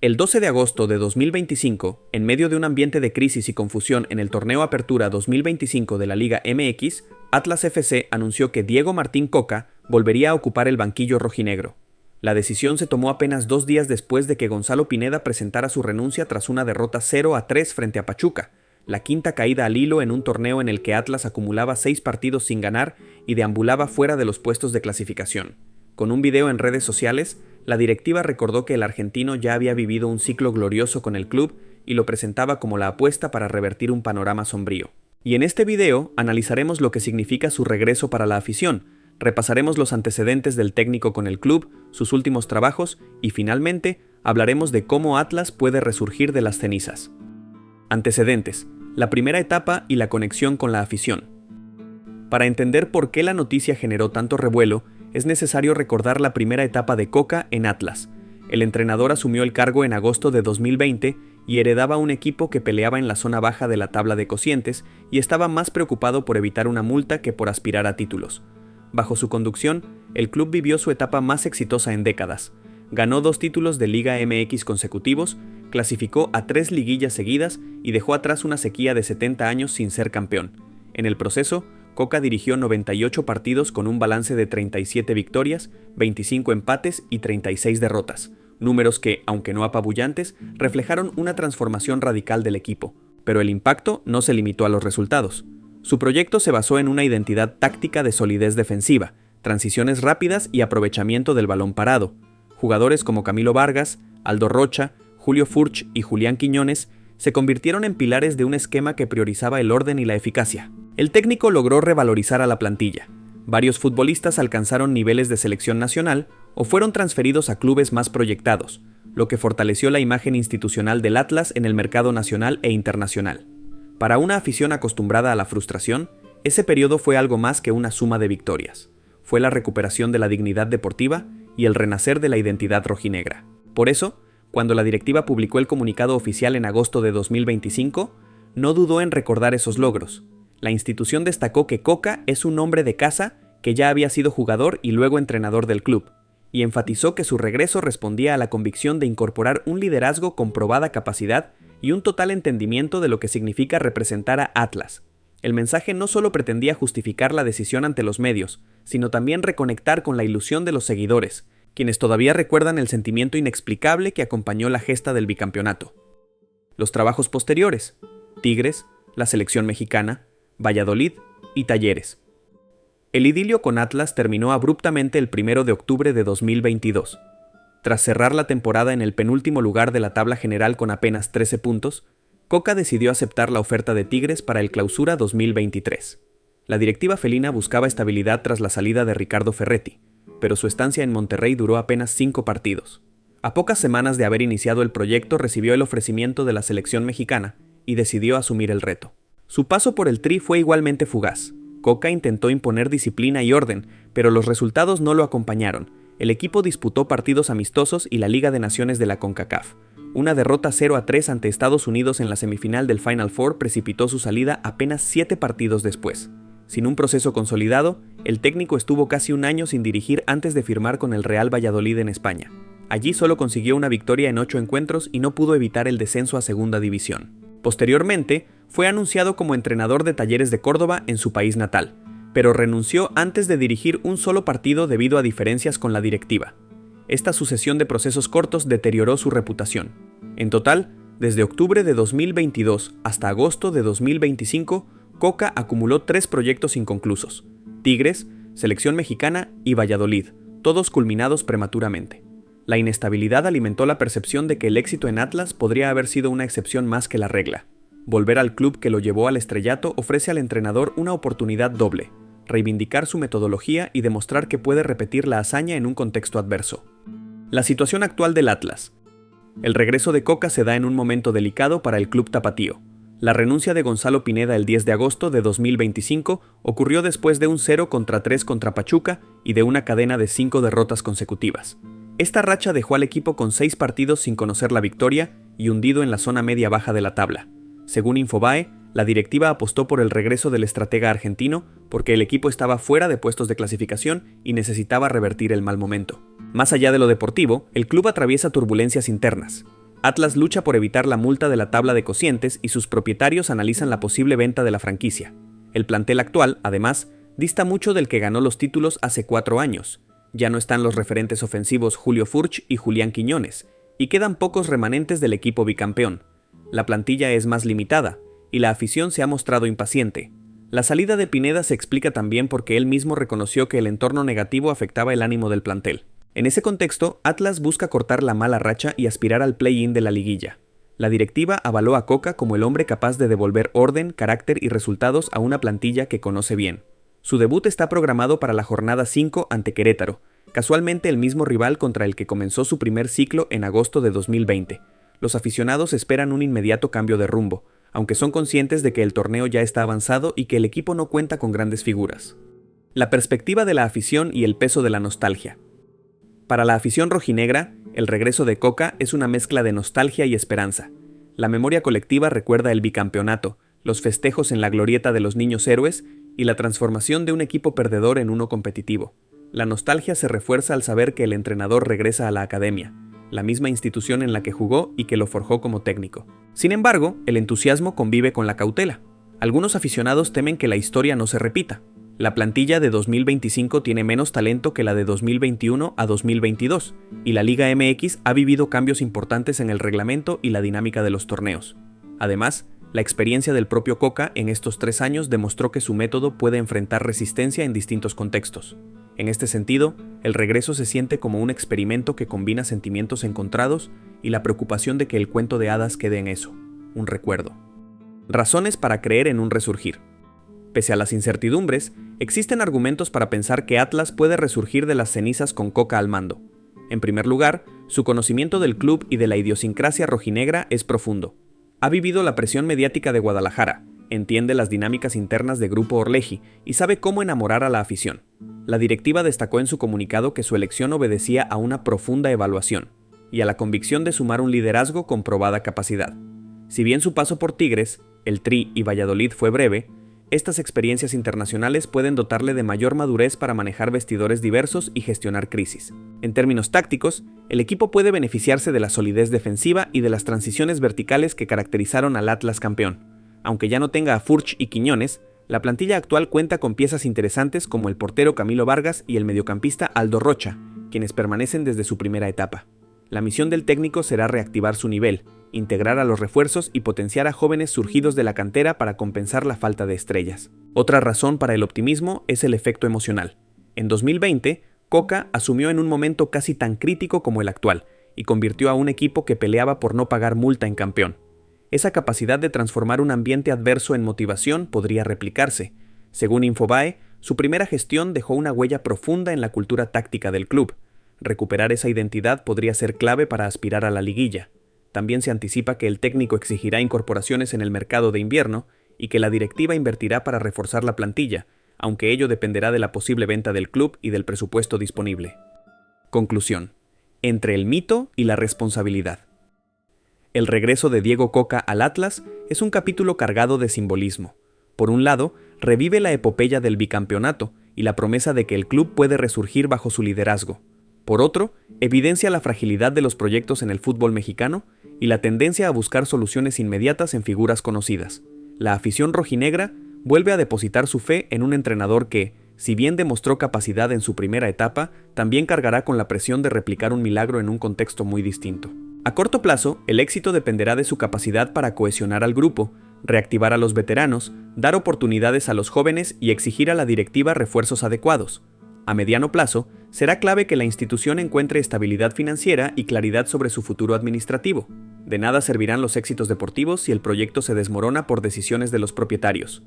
El 12 de agosto de 2025, en medio de un ambiente de crisis y confusión en el torneo Apertura 2025 de la Liga MX, Atlas FC anunció que Diego Martín Coca volvería a ocupar el banquillo rojinegro. La decisión se tomó apenas 2 días después de que Gonzalo Pineda presentara su renuncia tras una derrota 0-3 frente a Pachuca, la quinta caída al hilo en un torneo en el que Atlas acumulaba 6 partidos sin ganar y deambulaba fuera de los puestos de clasificación. Con un video en redes sociales, la directiva recordó que el argentino ya había vivido un ciclo glorioso con el club y lo presentaba como la apuesta para revertir un panorama sombrío. Y en este video analizaremos lo que significa su regreso para la afición, repasaremos los antecedentes del técnico con el club, sus últimos trabajos y finalmente hablaremos de cómo Atlas puede resurgir de las cenizas. Antecedentes: la primera etapa y la conexión con la afición. Para entender por qué la noticia generó tanto revuelo, es necesario recordar la primera etapa de Coca en Atlas. El entrenador asumió el cargo en agosto de 2020 y heredaba un equipo que peleaba en la zona baja de la tabla de cocientes y estaba más preocupado por evitar una multa que por aspirar a títulos. Bajo su conducción, el club vivió su etapa más exitosa en décadas. Ganó 2 títulos de Liga MX consecutivos, clasificó a 3 liguillas seguidas y dejó atrás una sequía de 70 años sin ser campeón. En el proceso, Coca dirigió 98 partidos con un balance de 37 victorias, 25 empates y 36 derrotas, números que, aunque no apabullantes, reflejaron una transformación radical del equipo. Pero el impacto no se limitó a los resultados. Su proyecto se basó en una identidad táctica de solidez defensiva, transiciones rápidas y aprovechamiento del balón parado. Jugadores como Camilo Vargas, Aldo Rocha, Julio Furch y Julián Quiñones se convirtieron en pilares de un esquema que priorizaba el orden y la eficacia. El técnico logró revalorizar a la plantilla. Varios futbolistas alcanzaron niveles de selección nacional o fueron transferidos a clubes más proyectados, lo que fortaleció la imagen institucional del Atlas en el mercado nacional e internacional. Para una afición acostumbrada a la frustración, ese periodo fue algo más que una suma de victorias. Fue la recuperación de la dignidad deportiva y el renacer de la identidad rojinegra. Por eso, cuando la directiva publicó el comunicado oficial en agosto de 2025, no dudó en recordar esos logros. La institución destacó que Coca es un hombre de casa que ya había sido jugador y luego entrenador del club, y enfatizó que su regreso respondía a la convicción de incorporar un liderazgo con probada capacidad y un total entendimiento de lo que significa representar a Atlas. El mensaje no solo pretendía justificar la decisión ante los medios, sino también reconectar con la ilusión de los seguidores, quienes todavía recuerdan el sentimiento inexplicable que acompañó la gesta del bicampeonato. Los trabajos posteriores: Tigres, la selección mexicana, Valladolid y Talleres. El idilio con Atlas terminó abruptamente el 1 de octubre de 2022. Tras cerrar la temporada en el penúltimo lugar de la tabla general con apenas 13 puntos, Coca decidió aceptar la oferta de Tigres para el Clausura 2023. La directiva felina buscaba estabilidad tras la salida de Ricardo Ferretti, pero su estancia en Monterrey duró apenas 5 partidos. A pocas semanas de haber iniciado el proyecto recibió el ofrecimiento de la selección mexicana y decidió asumir el reto. Su paso por el Tri fue igualmente fugaz. Coca intentó imponer disciplina y orden, pero los resultados no lo acompañaron. El equipo disputó partidos amistosos y la Liga de Naciones de la CONCACAF. Una derrota 0-3 ante Estados Unidos en la semifinal del Final Four precipitó su salida apenas 7 partidos después. Sin un proceso consolidado, el técnico estuvo casi un año sin dirigir antes de firmar con el Real Valladolid en España. Allí solo consiguió una victoria en 8 encuentros y no pudo evitar el descenso a Segunda División. Posteriormente, fue anunciado como entrenador de Talleres de Córdoba en su país natal, pero renunció antes de dirigir un solo partido debido a diferencias con la directiva. Esta sucesión de procesos cortos deterioró su reputación. En total, desde octubre de 2022 hasta agosto de 2025, Coca acumuló 3 proyectos inconclusos: Tigres, Selección Mexicana y Valladolid, todos culminados prematuramente. La inestabilidad alimentó la percepción de que el éxito en Atlas podría haber sido una excepción más que la regla. Volver al club que lo llevó al estrellato ofrece al entrenador una oportunidad doble: reivindicar su metodología y demostrar que puede repetir la hazaña en un contexto adverso. La situación actual del Atlas. El regreso de Coca se da en un momento delicado para el club tapatío. La renuncia de Gonzalo Pineda el 10 de agosto de 2025 ocurrió después de un 0-3 contra Pachuca y de una cadena de 5 derrotas consecutivas. Esta racha dejó al equipo con 6 partidos sin conocer la victoria y hundido en la zona media-baja de la tabla. Según Infobae, la directiva apostó por el regreso del estratega argentino porque el equipo estaba fuera de puestos de clasificación y necesitaba revertir el mal momento. Más allá de lo deportivo, el club atraviesa turbulencias internas. Atlas lucha por evitar la multa de la tabla de cocientes y sus propietarios analizan la posible venta de la franquicia. El plantel actual, además, dista mucho del que ganó los títulos hace 4 años. Ya no están los referentes ofensivos Julio Furch y Julián Quiñones, y quedan pocos remanentes del equipo bicampeón. La plantilla es más limitada, y la afición se ha mostrado impaciente. La salida de Pineda se explica también porque él mismo reconoció que el entorno negativo afectaba el ánimo del plantel. En ese contexto, Atlas busca cortar la mala racha y aspirar al play-in de la liguilla. La directiva avaló a Coca como el hombre capaz de devolver orden, carácter y resultados a una plantilla que conoce bien. Su debut está programado para la jornada 5 ante Querétaro, casualmente el mismo rival contra el que comenzó su primer ciclo en agosto de 2020. Los aficionados esperan un inmediato cambio de rumbo, aunque son conscientes de que el torneo ya está avanzado y que el equipo no cuenta con grandes figuras. La perspectiva de la afición y el peso de la nostalgia. Para la afición rojinegra, el regreso de Coca es una mezcla de nostalgia y esperanza. La memoria colectiva recuerda el bicampeonato, los festejos en la glorieta de los niños héroes y la transformación de un equipo perdedor en uno competitivo. La nostalgia se refuerza al saber que el entrenador regresa a la academia, la misma institución en la que jugó y que lo forjó como técnico. Sin embargo, el entusiasmo convive con la cautela. Algunos aficionados temen que la historia no se repita. La plantilla de 2025 tiene menos talento que la de 2021 a 2022, y la Liga MX ha vivido cambios importantes en el reglamento y la dinámica de los torneos. Además, la experiencia del propio Coca en estos 3 años demostró que su método puede enfrentar resistencia en distintos contextos. En este sentido, el regreso se siente como un experimento que combina sentimientos encontrados y la preocupación de que el cuento de hadas quede en eso, un recuerdo. Razones para creer en un resurgir. Pese a las incertidumbres, existen argumentos para pensar que Atlas puede resurgir de las cenizas con Coca al mando. En primer lugar, su conocimiento del club y de la idiosincrasia rojinegra es profundo. Ha vivido la presión mediática de Guadalajara, entiende las dinámicas internas de Grupo Orleji y sabe cómo enamorar a la afición. La directiva destacó en su comunicado que su elección obedecía a una profunda evaluación y a la convicción de sumar un liderazgo con probada capacidad. Si bien su paso por Tigres, el Tri y Valladolid fue breve, estas experiencias internacionales pueden dotarle de mayor madurez para manejar vestidores diversos y gestionar crisis. En términos tácticos, el equipo puede beneficiarse de la solidez defensiva y de las transiciones verticales que caracterizaron al Atlas campeón. Aunque ya no tenga a Furch y Quiñones, la plantilla actual cuenta con piezas interesantes como el portero Camilo Vargas y el mediocampista Aldo Rocha, quienes permanecen desde su primera etapa. La misión del técnico será reactivar su nivel, integrar a los refuerzos y potenciar a jóvenes surgidos de la cantera para compensar la falta de estrellas. Otra razón para el optimismo es el efecto emocional. En 2020, Coca asumió en un momento casi tan crítico como el actual y convirtió a un equipo que peleaba por no pagar multa en campeón. Esa capacidad de transformar un ambiente adverso en motivación podría replicarse. Según Infobae, su primera gestión dejó una huella profunda en la cultura táctica del club. Recuperar esa identidad podría ser clave para aspirar a la liguilla. También se anticipa que el técnico exigirá incorporaciones en el mercado de invierno y que la directiva invertirá para reforzar la plantilla, aunque ello dependerá de la posible venta del club y del presupuesto disponible. Conclusión. Entre el mito y la responsabilidad. El regreso de Diego Coca al Atlas es un capítulo cargado de simbolismo. Por un lado, revive la epopeya del bicampeonato y la promesa de que el club puede resurgir bajo su liderazgo. Por otro, evidencia la fragilidad de los proyectos en el fútbol mexicano y la tendencia a buscar soluciones inmediatas en figuras conocidas. La afición rojinegra vuelve a depositar su fe en un entrenador que, si bien demostró capacidad en su primera etapa, también cargará con la presión de replicar un milagro en un contexto muy distinto. A corto plazo, el éxito dependerá de su capacidad para cohesionar al grupo, reactivar a los veteranos, dar oportunidades a los jóvenes y exigir a la directiva refuerzos adecuados. A mediano plazo, será clave que la institución encuentre estabilidad financiera y claridad sobre su futuro administrativo. De nada servirán los éxitos deportivos si el proyecto se desmorona por decisiones de los propietarios.